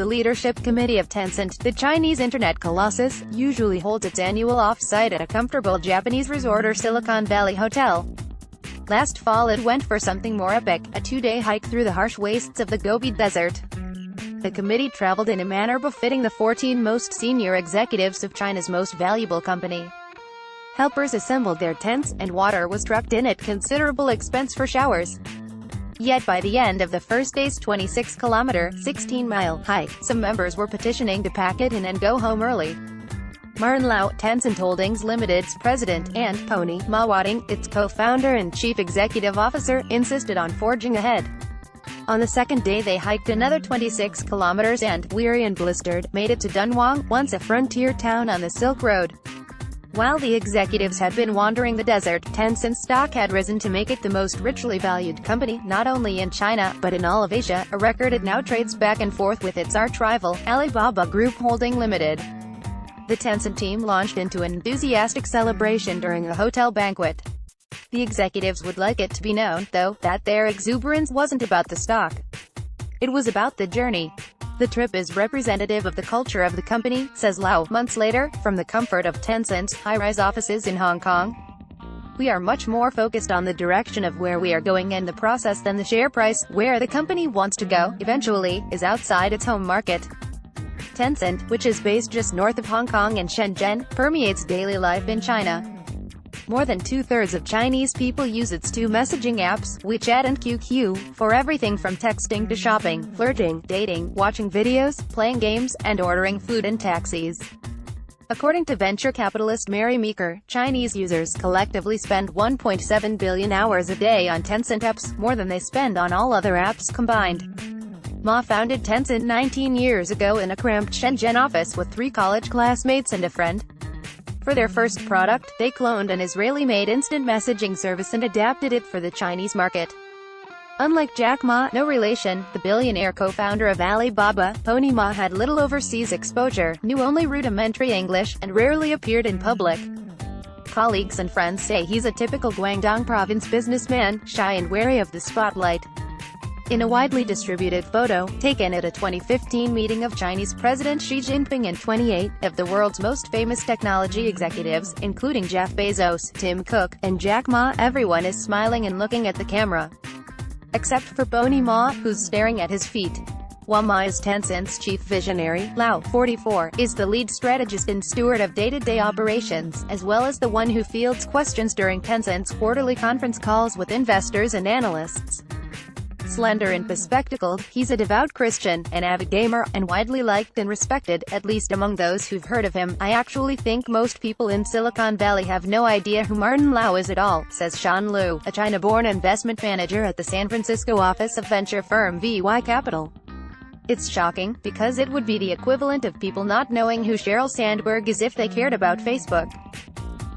The leadership committee of Tencent, the Chinese internet colossus, usually holds its annual off-site at a comfortable Japanese resort or Silicon Valley hotel. Last fall it went for something more epic, a 2-day hike through the harsh wastes of the Gobi Desert. The committee traveled in a manner befitting the 14 most senior executives of China's most valuable company. Helpers assembled their tents, and water was trucked in at considerable expense for showers. Yet by the end of the first day's 26-kilometer, 16-mile hike, some members were petitioning to pack it in and go home early. Martin Lau, Tencent Holdings Limited's president, and Pony Ma Wading, its co-founder and chief executive officer, insisted on forging ahead. On the second day they hiked another 26 kilometers and, weary and blistered, made it to Dunhuang, once a frontier town on the Silk Road. While the executives had been wandering the desert, Tencent's stock had risen to make it the most richly valued company, not only in China, but in all of Asia, a record it now trades back and forth with its arch-rival, Alibaba Group Holding Limited. The Tencent team launched into an enthusiastic celebration during a hotel banquet. The executives would like it to be known, though, that their exuberance wasn't about the stock. It was about the journey. The trip is representative of the culture of the company, says Lau, months later, from the comfort of Tencent's high-rise offices in Hong Kong. We are much more focused on the direction of where we are going and the process than the share price. Where the company wants to go, eventually, is outside its home market. Tencent, which is based just north of Hong Kong and Shenzhen, permeates daily life in China. More than two-thirds of Chinese people use its two messaging apps, WeChat and QQ, for everything from texting to shopping, flirting, dating, watching videos, playing games, and ordering food and taxis. According to venture capitalist Mary Meeker, Chinese users collectively spend 1.7 billion hours a day on Tencent apps, more than they spend on all other apps combined. Ma founded Tencent 19 years ago in a cramped Shenzhen office with 3 college classmates and a friend. For their first product, they cloned an Israeli-made instant messaging service and adapted it for the Chinese market. Unlike Jack Ma, no relation, the billionaire co-founder of Alibaba, Pony Ma had little overseas exposure, knew only rudimentary English, and rarely appeared in public. Colleagues and friends say he's a typical Guangdong province businessman, shy and wary of the spotlight. In a widely distributed photo, taken at a 2015 meeting of Chinese President Xi Jinping and 28 of the world's most famous technology executives, including Jeff Bezos, Tim Cook, and Jack Ma, everyone is smiling and looking at the camera. Except for Pony Ma, who's staring at his feet. While Ma is Tencent's chief visionary, Lau, 44, is the lead strategist and steward of day-to-day operations, as well as the one who fields questions during Tencent's quarterly conference calls with investors and analysts. Slender and bespectacled, he's a devout Christian, an avid gamer, and widely liked and respected, at least among those who've heard of him. I actually think most people in Silicon Valley have no idea who Martin Lau is at all, says Sean Liu, a China-born investment manager at the San Francisco office of venture firm VY Capital. It's shocking, because it would be the equivalent of people not knowing who Sheryl Sandberg is if they cared about Facebook.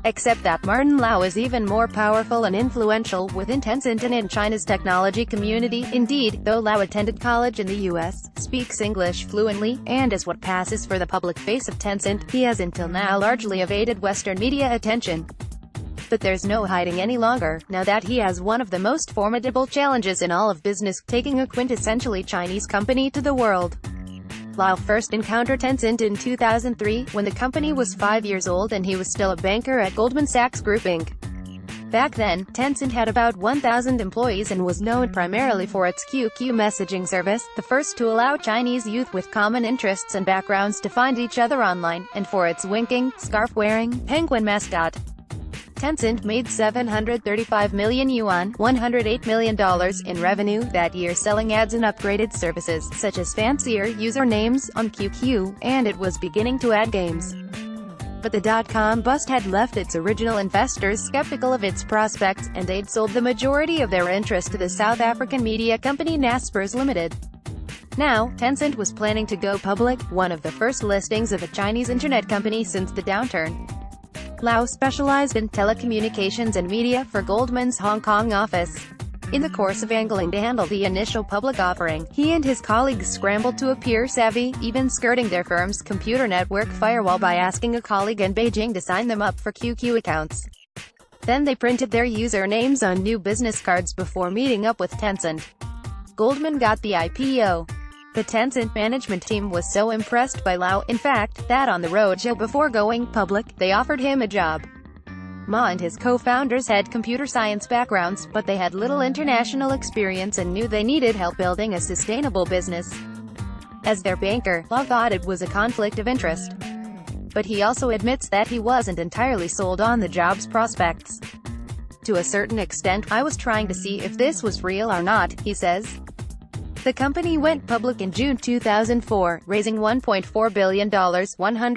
Except that Martin Lau is even more powerful and influential within Tencent and in China's technology community. Indeed, though Lau attended college in the US, speaks English fluently, and is what passes for the public face of Tencent, he has until now largely evaded Western media attention. But there's no hiding any longer, now that he has one of the most formidable challenges in all of business, taking a quintessentially Chinese company to the world. Lau first encountered Tencent in 2003, when the company was 5 years old and he was still a banker at Goldman Sachs Group Inc. Back then, Tencent had about 1,000 employees and was known primarily for its QQ messaging service, the first to allow Chinese youth with common interests and backgrounds to find each other online, and for its winking, scarf-wearing, penguin mascot. Tencent made 735 million yuan, $108 million in revenue that year selling ads and upgraded services, such as fancier usernames, on QQ, and it was beginning to add games. But the dot-com bust had left its original investors skeptical of its prospects, and they'd sold the majority of their interest to the South African media company Naspers Limited. Now, Tencent was planning to go public, one of the first listings of a Chinese internet company since the downturn. Lau specialized in telecommunications and media for Goldman's Hong Kong office. In the course of angling to handle the initial public offering, he and his colleagues scrambled to appear savvy, even skirting their firm's computer network firewall by asking a colleague in Beijing to sign them up for QQ accounts. Then they printed their usernames on new business cards before meeting up with Tencent. Goldman got the IPO. The Tencent management team was so impressed by Lau, in fact, that on the roadshow before going public, they offered him a job. Ma and his co-founders had computer science backgrounds, but they had little international experience and knew they needed help building a sustainable business. As their banker, Lau thought it was a conflict of interest. But he also admits that he wasn't entirely sold on the job's prospects. To a certain extent, I was trying to see if this was real or not, he says. The company went public in June 2004, raising $1.4 billion, $100